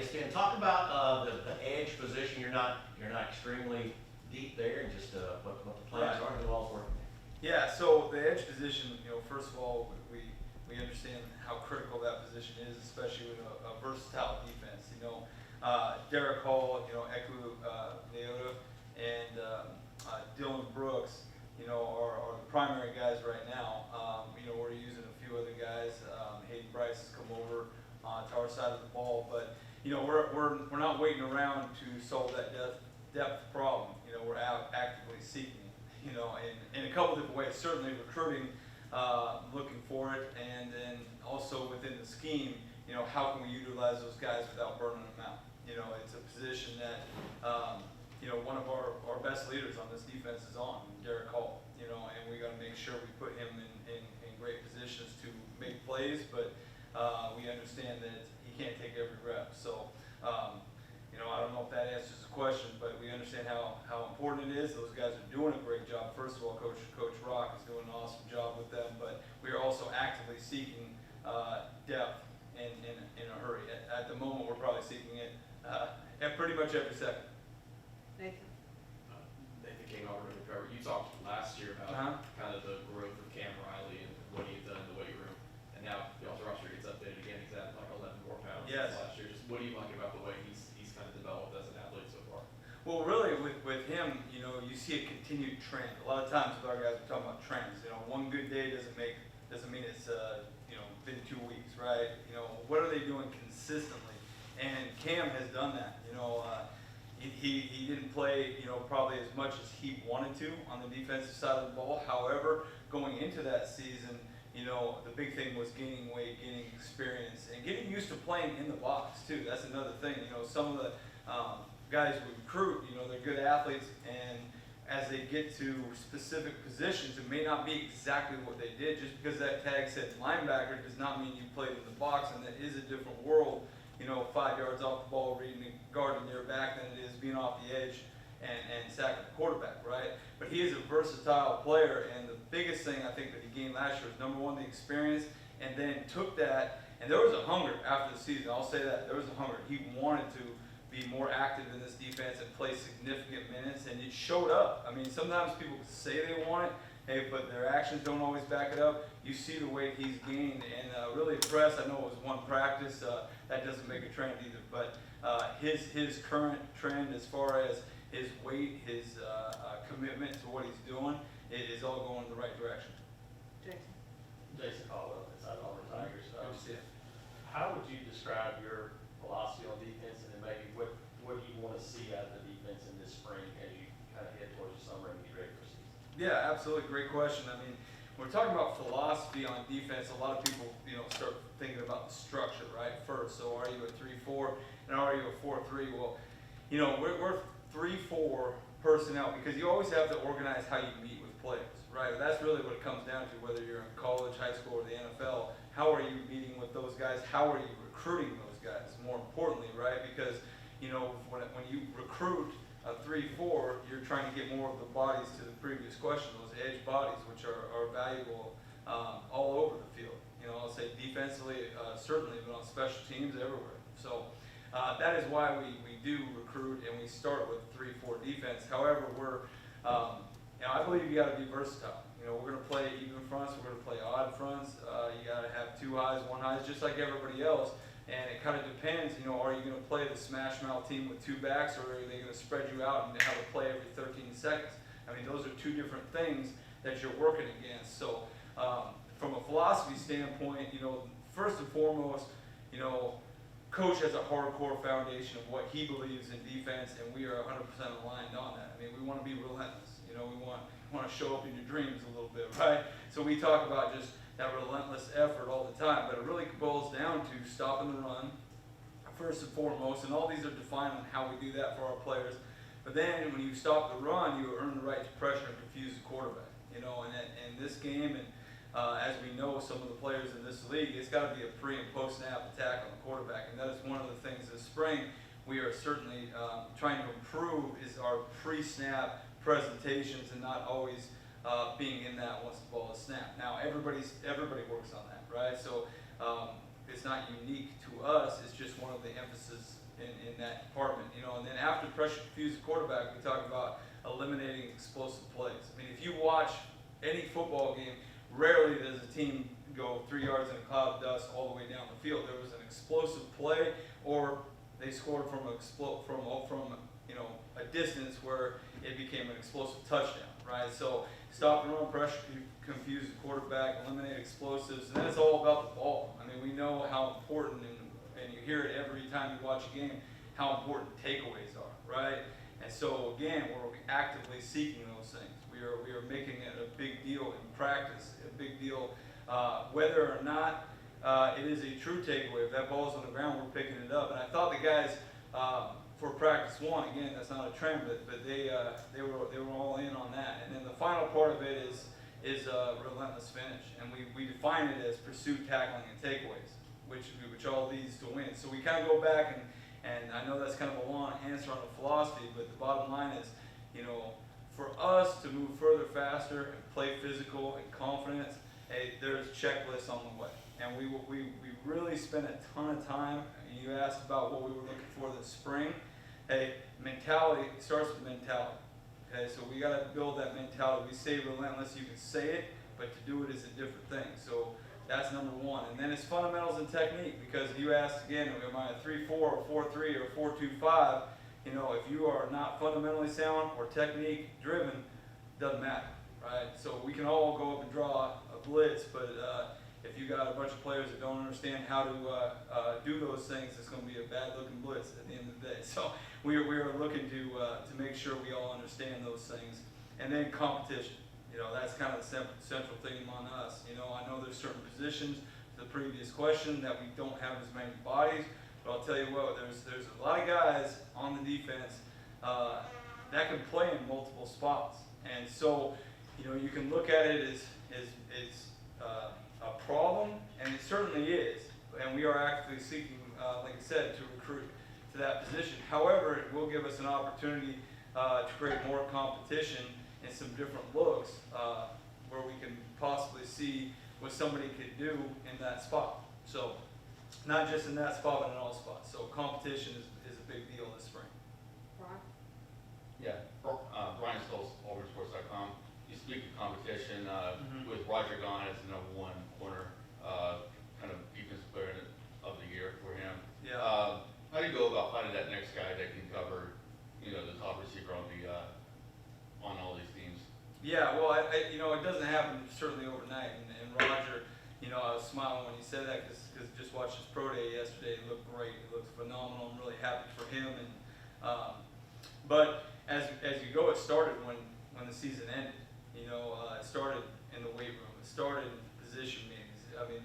Jason, and talk about the edge position. You're not extremely deep there, and just what the plans are and who all's working there. Yeah, so the edge position, first of all, we understand how critical that position is, especially with a versatile defense. Derek Hall, Eku Leota, and Dylan Brooks, are the primary guys right now. We're using a few other guys. Hayden Bryce has come over to our side of the ball, but we're not waiting around to solve that depth problem. We're actively seeking it, in a couple different ways. Certainly recruiting, looking for it, and then also within the scheme, how can we utilize those guys without burning them out? It's a position that one of our best leaders on this defense is on, Derek Hall, and we got to make sure we put him in great positions to make plays, but we understand that he can't take every rep. So, I don't know if that answers the question, but we understand how important it is. Those guys are doing a great job. First of all, Coach Rock is doing an awesome job with them, but we are also actively seeking depth in a hurry. At the moment, we're probably seeking it at pretty much every second. Nathan? Nathan King, Auburn Recruiting. You talked last year about kind of the growth of Cam Riley and what he's done in the weight room, and now y'all's roster gets updated again. He's added like 11 more pounds since last year. Just what do you like about the way he's kind of developed as an athlete so far? Well, really, with him, you see a continued trend. A lot of times with our guys, we're talking about trends. One good day doesn't mean it's been 2 weeks, right? What are they doing consistently? And Cam has done that. He didn't play, probably as much as he wanted to on the defensive side of the ball. However, going into that season, the big thing was gaining weight, gaining experience, and getting used to playing in the box too. That's another thing. Some of the guys we recruit, they're good athletes, and as they get to specific positions, it may not be exactly what they did. Just because that tag said linebacker does not mean you played in the box, and that is a different world. 5 yards off the ball, reading the guard in your back than it is being off the edge and sacking the quarterback, right? But he is a versatile player, and the biggest thing I think that he gained last year was, number one, the experience, and then took that, and there was a hunger after the season. I'll say that. There was a hunger. He wanted to be more active in this defense and play significant minutes, and it showed up. I mean, sometimes people say they want it, but their actions don't always back it up. You see the weight he's gained, and really impressed. I know it was one practice. That doesn't make a trend either, but his current trend as far as his weight, his commitment to what he's doing, it is all going in the right direction. Jason? Caldwell, inside Auburn Tigers. Good to see you. How would you describe your philosophy on defense, and then maybe what do you want to see out of the defense in this spring as you kind of head towards the summer and get ready for season? Yeah, absolutely. Great question. I mean, when we're talking about philosophy on defense, a lot of people, start thinking about the structure, right, first. So are you a 3-4 and are you a 4-3? Well, we're 3-4 personnel because you always have to organize how you meet with players, right? That's really what it comes down to, whether you're in college, high school, or the NFL. How are you meeting with those guys? How are you recruiting those guys, more importantly, right? Because, when you recruit a 3-4, you're trying to get more of the bodies to the previous question, those edge bodies, which are valuable all over the field. I'll say defensively, certainly, but on special teams, everywhere. So that is why we do recruit, and we start with 3-4 defense. However, I believe you got to be versatile. We're going to play even fronts, we're going to play odd fronts. You got to have 2 highs, 1 highs, just like everybody else. And it kind of depends, are you going to play the smash mouth team with 2 backs, or are they going to spread you out and have a play every 13 seconds? I mean, those are 2 different things that you're working against. So from a philosophy standpoint, first and foremost, Coach has a hardcore foundation of what he believes in defense, and we are 100% aligned on that. I mean, we want to be relentless. We want to show up in your dreams a little bit, right? So we talk about just that relentless effort all the time, but it really boils down to stopping the run, first and foremost, and all these are defined on how we do that for our players. But then when you stop the run, you earn the right to pressure and confuse the quarterback. And this game, and as we know, some of the players in this league, it's got to be a pre and post snap attack on the quarterback, and that is one of the things this spring we are certainly trying to improve is our pre-snap presentations and not always being in that once the ball is snapped. Now everybody works on that, right? So it's not unique to us. It's just one of the emphasis in that department, you know. And then after pressure confuse the quarterback, we talk about eliminating explosive plays. I mean, if you watch any football game, rarely does a team go 3 yards in a cloud of dust all the way down the field. There was an explosive play, or they scored from you know, a distance where it became an explosive touchdown, right? So stop and run, pressure confuse the quarterback, eliminate explosives, and then it's all about the ball. I mean, we know how important, and you hear it every time you watch a game, how important takeaways are, right? And so again, we're actively seeking those things. We are making it a big deal in practice, a big deal whether or not it is a true takeaway. If that ball's on the ground, we're picking it up. And I thought the guys for practice one, again, that's not a trend, but they were all in on that. And then the final part of it is relentless finish, and we define it as pursuit, tackling, and takeaways, which all leads to wins. So we kind of go back and I know that's kind of a long answer on the philosophy, but the bottom line is, you know, for us to move further, faster, and play physical and confidence, hey, there's checklists on the way. And we really spent a ton of time. You asked about what we were looking for this spring. Hey, mentality starts with mentality. Okay, so we got to build that mentality. We say relentless, you can say it, but to do it is a different thing. So that's number one. And then it's fundamentals and technique, because you asked again, am I a 3-4 or 4-3 or 4-2-5? You know, if you are not fundamentally sound or technique driven, doesn't matter, right? So we can all go up and draw a blitz, but if you got a bunch of players that don't understand how to do those things, it's going to be a bad-looking blitz at the end of the day. So we are looking to make sure we all understand those things. And then competition. You know, that's kind of the central theme on us. You know, I know there's certain positions, to the previous question, that we don't have as many bodies, but I'll tell you what, there's a lot of guys on the defense that can play in multiple spots. And so, you know, you can look at it as a problem, and it certainly is. And we are actively seeking, like I said, to recruit to that position. However, it will give us an opportunity to create more competition and some different looks where we can possibly see what somebody could do in that spot. So not just in that spot, but in all spots. So competition is a big deal this spring. Ron? Yeah, Brian Stolz, AuburnSports.com. You speak of competition with Roger gone as the #1 corner, kind of defensive player of the year for him. Yeah. How do you go about finding that next guy that can cover, you know, the top receiver on the on all these teams? Yeah, well, you know, it doesn't happen certainly overnight. And Roger, you know, I was smiling when he said that because just watched his pro day yesterday. It looked great. It looked phenomenal. I'm really happy for him. And but as you go, it started when the season ended. You know, it started in the weight room. It started in position meetings. I mean,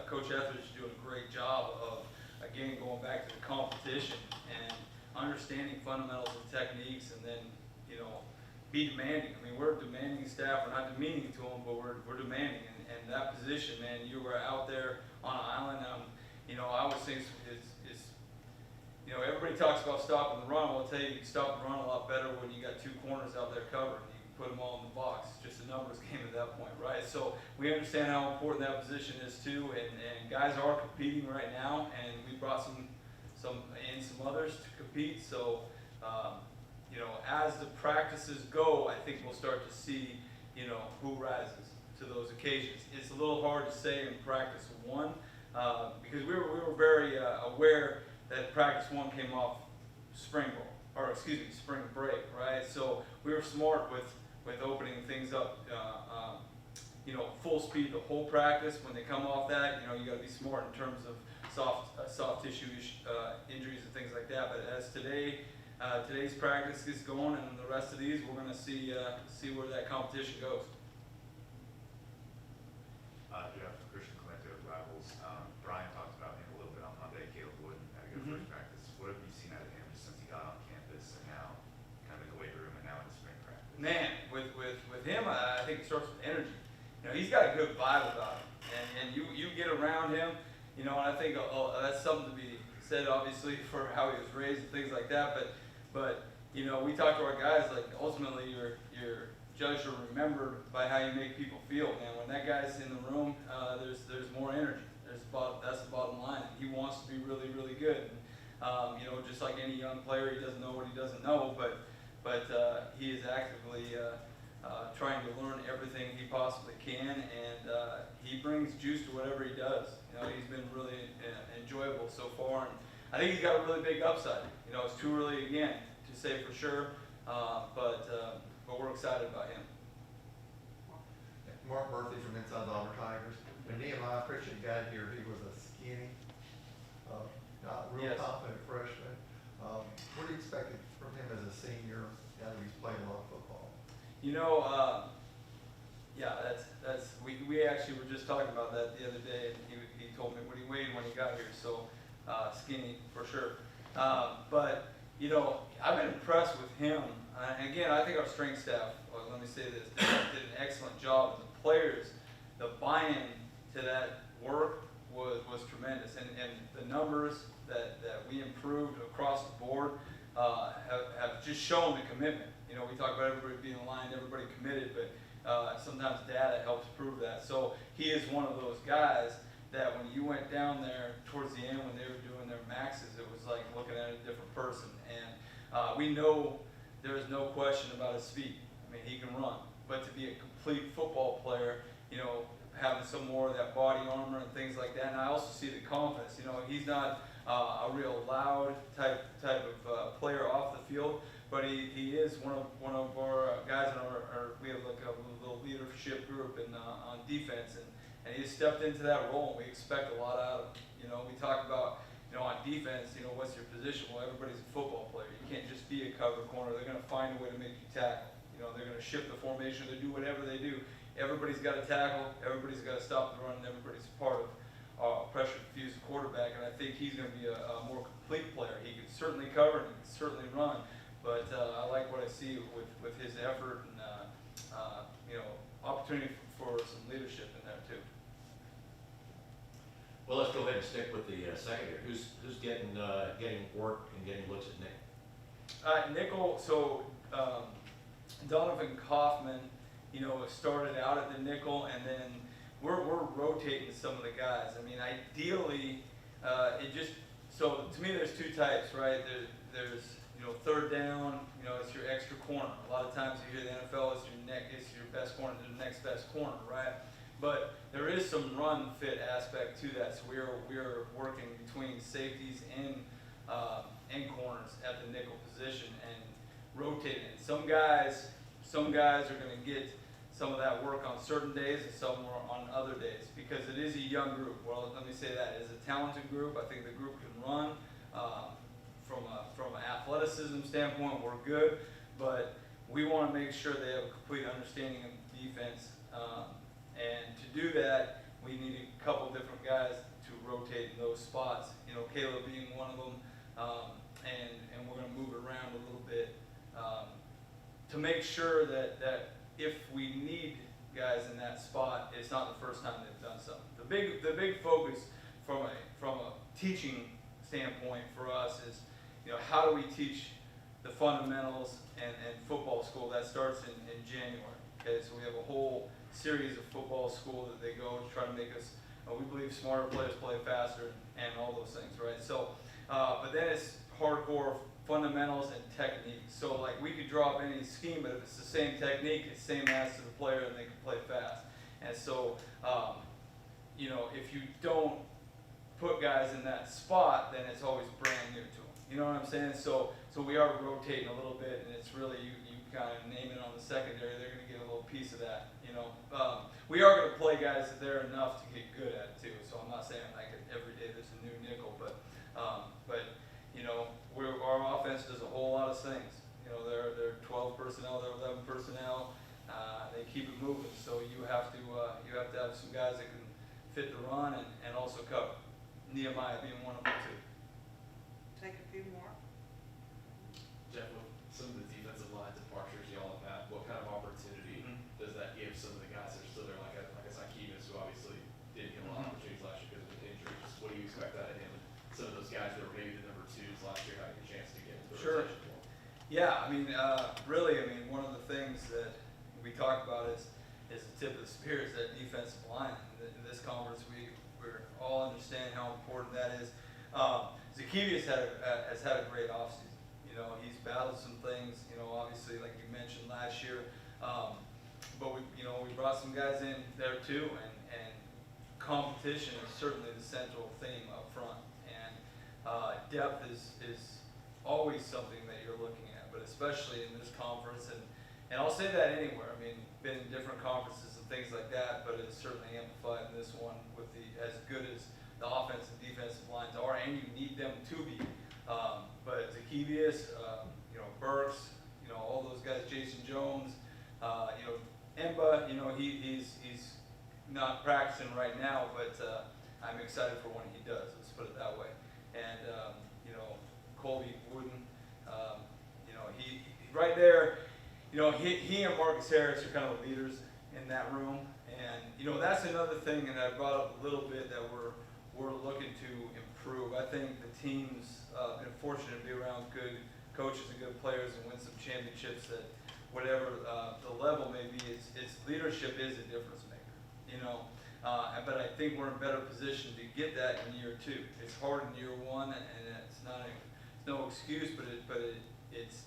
Coach Etheridge is doing a great job of, again, going back to the competition and understanding fundamentals and techniques, and then, you know, be demanding. I mean, we're a demanding staff. We're not demeaning to them, but we're demanding. And that position, man, you were out there on an island. You know, I always think is you know, everybody talks about stopping the run. I'll tell you, you can stop the run a lot better when you got two corners out there covering. You can put them all in the box. It's just a numbers game at that point, right? So we understand how important that position is too. And guys are competing right now, and we brought some others to compete. So you know, as the practices go, I think we'll start to see, you know, who rises to those occasions. It's a little hard to say in practice one because we were very aware that practice one came off spring break, right? So we were smart with opening things up, you know, full speed the whole practice. When they come off that, you know, you got to be smart in terms of soft tissue injuries and things like that. But as today's practice is going, and the rest of these, we're going to see where that competition goes. Jeff, Christian Clemente with Rivals. Brian talked about him a little bit on Monday. Caleb Wood had a good first practice. What have you seen out of him just since he got on campus and now kind of in the weight room and now in the spring practice? Man, with him, I think it starts with energy. You know, he's got a good vibe about him, and you get around him, you know, and I think that's something to be said, obviously, for how he was raised and things like that. But you know, we talk to our guys, like, ultimately you're judged or remembered by how you make people feel, man. When that guy's in the room, there's more energy. That's the bottom line. He wants to be really, really good. Just like any young player, he doesn't know what he doesn't know, but he is actively trying to learn everything he possibly can, and he brings juice to whatever he does. He's been really enjoyable so far, and I think he's got a really big upside. It's too early again to say for sure, but we're excited about him. Mark Murphy from Inside the Auburn Tigers. When Nehemiah Pritchett got here, he was a skinny, not real Yes. confident freshman. What do you expect from him as a senior, now that he's playing a lot of football? We actually were just talking about that the other day, and he told me what he weighed when he got here, so skinny for sure. But I've been impressed with him. And again, I think our strength staff, let me say this, did an excellent job. The players, the buy-in to that work was tremendous, and the numbers that we improved across the board have just shown the commitment. We talk about everybody being aligned, everybody committed, but sometimes data helps prove that. So he is one of those guys that when you went down there towards the end when they were doing their maxes, it was like looking at a different person. And we know there is no question about his speed. I mean, he can run, but to be a complete football player, having some more of that body armor and things like that. And I also see the confidence. He's not a real loud type of player off the field, but he is one of our guys in our we have like a little leadership group on defense, and he has stepped into that role, and we expect a lot out of him. We talk about on defense, what's your position? Well, everybody's a football player. You can't just be a cover corner. They're going to find a way to make you tackle. They're going to shift the formation. They do whatever they do. Everybody's got to tackle. Everybody's got to stop the run. And everybody's part of pressure-diffused quarterback. And I think he's going to be a more complete player. He can certainly cover and he can certainly run. But I like what I see with his effort and opportunity for some leadership in there too. Well, let's go ahead and stick with the secondary. Who's getting work and getting looks at Nick? Nickel. So Donovan Kaufman, started out at the nickel, and then we're rotating some of the guys. I mean, ideally, so to me, there's two types, right? There's third down, it's your extra corner. A lot of times you hear the NFL is your best corner, the next best corner, right? But there is some run fit aspect to that. So we are working between safeties and corners at the nickel position and rotating it. Some guys are going to get some of that work on certain days and some more on other days because it is a young group. Well, let me say that. It is a talented group. I think the group can run. From an athleticism standpoint, we're good, but we want to make sure they have a complete understanding of defense. And to do that, we need a couple different guys to rotate in those spots. Caleb being one of them, and we're going to move it around a little bit to make sure that if we need guys in that spot, it's not the first time they've done something. The big focus from a teaching standpoint for us is, how do we teach the fundamentals and football school? That starts in January. Okay, so we have a whole series of football school that they go to try to make us, we believe smarter players play faster and all those things, right? So, but then it's hardcore fundamentals and technique. So like we could draw up any scheme, but if it's the same technique, it's same as to the player and they can play fast. And so, if you don't put guys in that spot, then it's always brand new to them. You know what I'm saying? So we are rotating a little bit, and it's really, you kind of name it on the secondary, they're going to get a little piece of that, We are going to play guys that they're enough to get good at it too. So I'm not saying like every day there's a new nickel, but our offense does a whole lot of things. They're 12 personnel, they're 11 personnel. They keep it moving. So you have to have some guys that can fit the run and also cover. Nehemiah being one of them too. Take a few more. Jeff, with some of the defensive line departures y'all have had, what kind of opportunity does that give some of the guys that are still there, like a Sakimis, who obviously didn't get a lot of opportunities last year because of an injury? Just what do you expect out of him? And some of those guys that were maybe the number twos last year having a chance to get into the Sure. rotation more? Yeah, one of the things that we talk about is the tip of the spear is that defensive line. In this conference, we're all understand how important that is. Zakevius has had a great offseason. You know, he's battled some things, you know, obviously, like you mentioned last year. But we brought some guys in there too, and competition is certainly the central theme up front. And depth is always something that you're looking at, but especially in this conference. And I'll say that anywhere. I mean, been in different conferences and things like that, but it's certainly amplified in this one with as good as the offensive and defensive lines are, and you need them to be. But Zakevius, Burks, all those guys, Jason Jones, Emba, he's not practicing right now, but I'm excited for when he does. Let's put it that way. And Colby Wooden, he right there. He and Marcus Harris are kind of the leaders in that room, and that's another thing that I brought up a little bit that we're looking to improve. I think the team's been fortunate to be around good coaches and good players and win some championships. That whatever the level may be, its leadership is a difference maker. But I think we're in a better position to get that in year 2. It's hard in year 1, and it's no excuse, but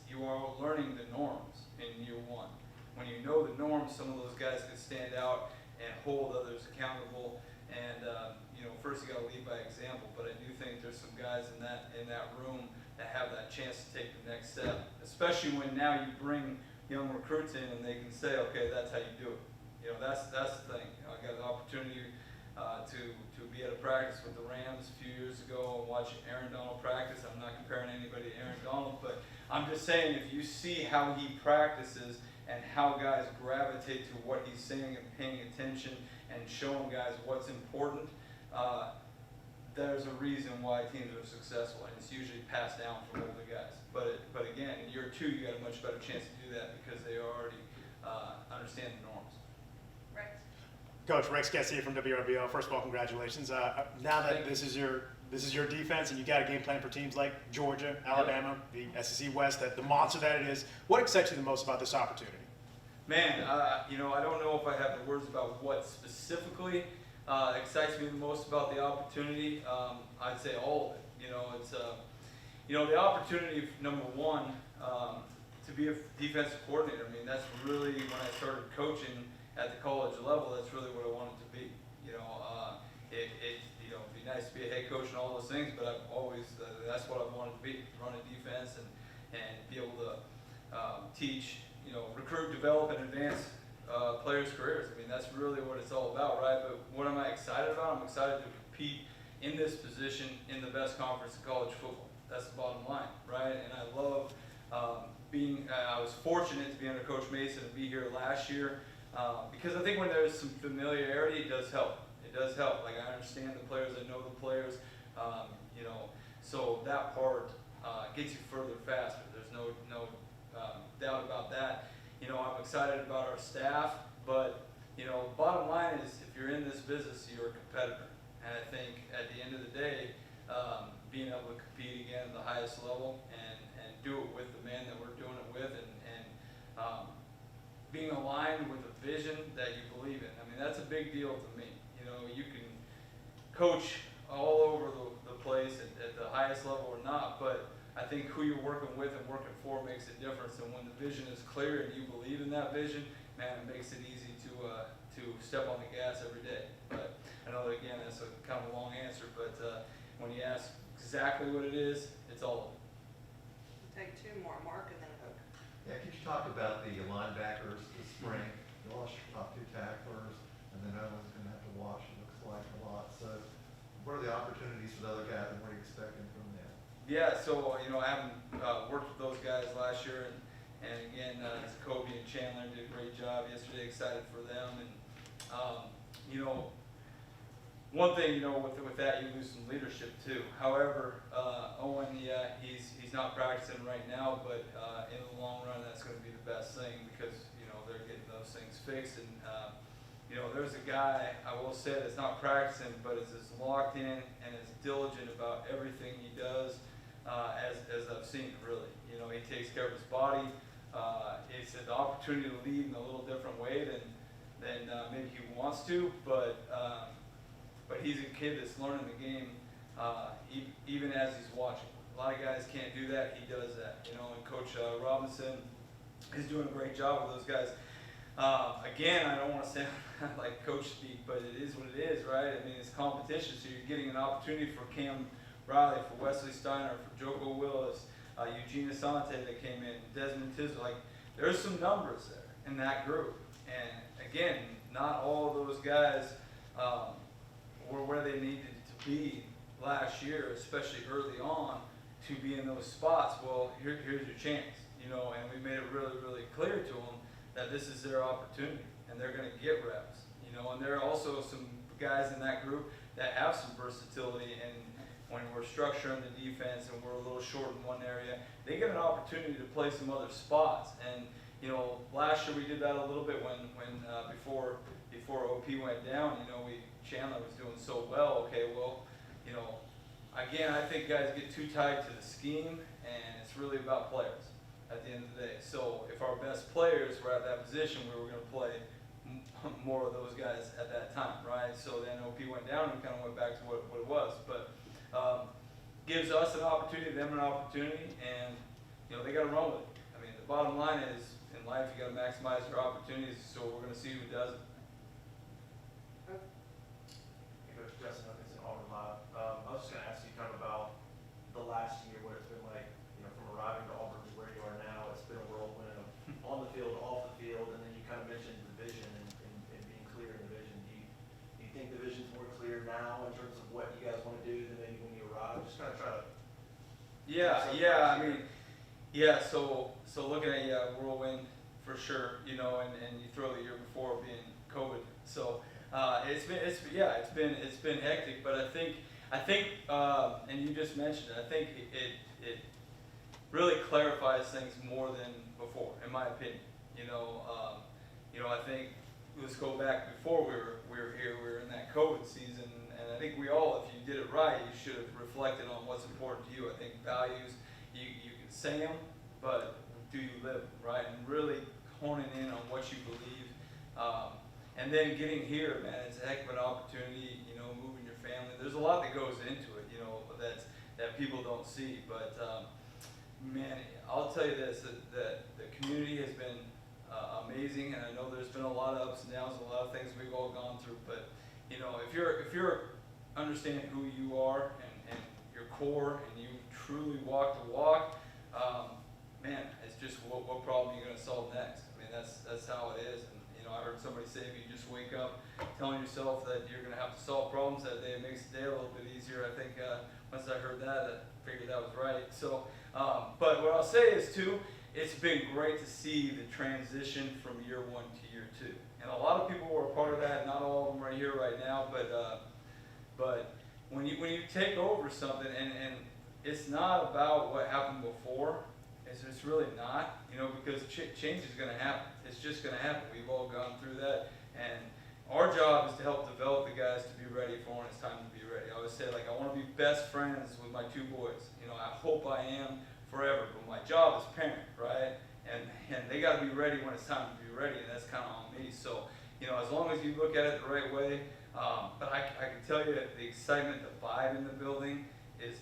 you are learning the norms in year 1. When you know the norms, some of those guys can stand out and hold others accountable. And first you got to lead by example. But I do think there's some guys in that room that have that chance to take the next step, especially when now you bring young recruits in and they can say, okay, that's how you do it. That's the thing. I got an opportunity to be at a practice with the Rams a few years ago and watch Aaron Donald practice. I'm not comparing anybody to Aaron Donald, but I'm just saying if you see how he practices and how guys gravitate to what he's saying and paying attention and showing guys what's important, there's a reason why teams are successful, and it's usually passed down from older guys. But again, in year 2, you got a much better chance to do that because they already understand the norms. Rex? Coach Rex Gessie from WRBO. First of all, congratulations. Now that this is your defense and you got a game plan for teams like Georgia, Alabama, the SEC West, the monster that it is, what excites you the most about this opportunity? Man, I don't know if I have the words about what specifically excites me the most about the opportunity. I'd say all of it. It's the opportunity, number one, to be a defensive coordinator. I mean, that's really when I started coaching at the college level. That's really what I wanted to be. It'd be nice to be a head coach and all those things, but I've always that's what I've wanted to be: run a defense and be able to teach, recruit, develop, and advance players' careers. I mean, that's really what it's all about, right? But what am I excited about? I'm excited to compete in this position in the best conference in college football. That's the bottom line, right? And I love I was fortunate to be under Coach Mason and be here last year because I think when there's some familiarity, it does help. It does help. Like, I understand the players, I know the players, so that part gets you further faster. There's no doubt about that. I'm excited about our staff, but bottom line is if you're in this business, you're a competitor. And I think at the end of the day, being able to compete again at the highest level and do it with the man that we're doing it with and being aligned with a vision that you believe in. I mean, that's a big deal to me. You can coach all over the place at the highest level or not, but I think who you're working with and working for makes a difference. And when the vision is clear and you believe in that vision, man, it makes it easy to step on the gas every day. But I know that, again, that's a kind of a long answer, but when you ask exactly what it is, it's all of it. Take 2 more, Mark and then Hook. Yeah, could you talk about the linebackers this spring? You lost your top 2 tacklers, and then Owen's going to have to watch, it looks like, a lot. So what are the opportunities for the other guys, and what are you expecting from them? Yeah, so, I haven't worked with those guys last year, and again, Kobe and Chandler did a great job yesterday, excited for them. And, one thing, with that, you lose some leadership too. However, Owen, he's not practicing right now, but in the long run, that's going to be the best thing because, they're getting those things fixed. And, there's a guy, I will say, that's not practicing, but is as locked in and as diligent about everything he does as I've seen, really. He takes care of his body. It's an opportunity to lead in a little different way than maybe he wants to, but he's a kid that's learning the game even as he's watching. A lot of guys can't do that. He does that, you know. And Coach Robinson is doing a great job with those guys. Again, I don't want to sound like coach speak, but it is what it is, right? I mean, it's competition, so you're getting an opportunity for Cam Riley, for Wesley Steiner, for Joko Willis, Eugene Asante that came in, Desmond Tisdale. Like, there's some numbers there in that group. And again, not all of those guys were where they needed to be last year, especially early on, to be in those spots. Well, here's your chance, you know, and we made it really, really clear to them that this is their opportunity, and they're going to get reps, you know. And there are also some guys in that group that have some versatility, and when we're structuring the defense and we're a little short in one area, they get an opportunity to play some other spots. And you know, last year we did that a little bit when before OP went down. You know, Chandler was doing so well. Okay, well, you know, again, I think guys get too tied to the scheme, and it's really about players at the end of the day. So if our best players were at that position, we were going to play more of those guys at that time, right? So then OP went down and we kind of went back to what it was. But gives us an opportunity, them an opportunity, and you know, they got to run with it. I mean, the bottom line is, in life, you got to maximize your opportunities. So we're going to see who does it. Hey, Coach Justin Huggins in Auburn Live. I was just going to ask you kind of about the last year, what it's been like, you know, from arriving to Auburn to where you are now. It's been a whirlwind of on the field, off the field, and then you kind of mentioned the vision and being clear in the vision. Do you think the vision's more clear now in terms of what you guys want to do than maybe when you arrived? Just kind of try to. Yeah. I mean, yeah. So looking at whirlwind for sure, you know, and you throw the year before being COVID. So it's been hectic, but I think, and you just mentioned it. I think it really clarifies things more than before, in my opinion. You know, I think let's go back before we were here. We were in that COVID season, and I think we all, if you did it right, you should have reflected on what's important to you. I think values, you can say them, but do you live them, right? And really honing in on what you believe. And then getting here, man, it's a heck of an opportunity, you know, moving your family. There's a lot that goes into it, you know, that people don't see. But, man, I'll tell you this, that the community has been amazing, and I know there's been a lot of ups and downs, a lot of things we've all gone through. But, you know, if you're understanding who you are and your core, and you truly walk the walk, man, it's just what problem you're going to solve next. I mean, that's how it is. And, you know, I heard somebody say, if you just wake up telling yourself that you're going to have to solve problems that day, it makes the day a little bit easier. I think once I heard that, I figured that was right. So, but what I'll say is, too, it's been great to see the transition from year one to year two. And a lot of people were a part of that. Not all of them are here right now, but when you take over something, and it's not about what happened before. It's really not, you know, because change is going to happen. It's just going to happen. We've all gone through that, and our job is to help develop the guys to be ready for when it's time to be ready. I always say, like, I want to be best friends with my two boys. You know, I hope I am forever, but my job is parent, right? And they got to be ready when it's time to be ready, and that's kind of on me. So, you know, as long as you look at it the right way, but I can tell you that the excitement, the vibe in the building is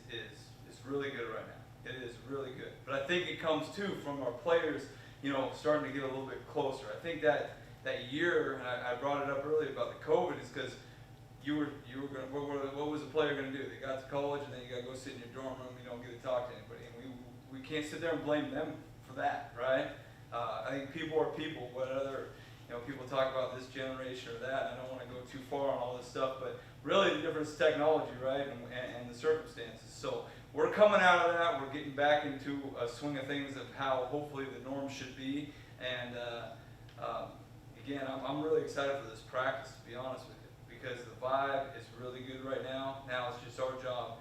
really good right now. It is really good. But I think it comes, too, from our players, you know, starting to get a little bit closer. I think that year, and I brought it up earlier about the COVID, is because you were going to, what was the player going to do? They got to college, and then you got to go sit in your dorm room, you don't get to talk to anybody. And we can't sit there and blame them for that, right? I think people are people, whether, you know, people talk about this generation or that. I don't want to go too far on all this stuff, but really the difference is technology, right, and the circumstances. So we're coming out of that. We're getting back into a swing of things of how hopefully the norm should be. And again, I'm really excited for this practice, to be honest with you, because the vibe is really good right now. Now it's just our job